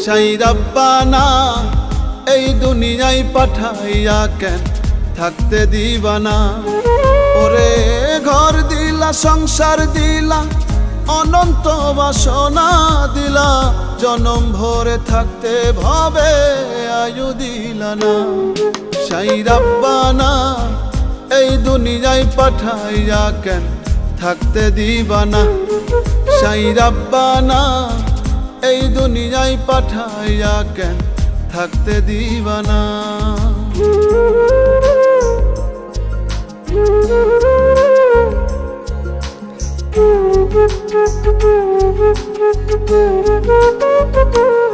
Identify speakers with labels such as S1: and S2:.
S1: সাই রাব্বানা এই দুনিয়ায় পাঠাইয়া কেন থাকতে দিবানা। ওরে ঘর দিলা সংসার দিলা অনন্ত বাসনা দিলা, জনম ভরে থাকতে ভাবে আয়ু দিলা না। সাই রাব্বানা এই দুনিয়ায় পাঠাইয়া কেন থাকতে দিবানা। সাই রাব্বানা এই দুনিয়ায় পাঠাইয়া কেন থাকতে দিবানা।
S2: Thank you.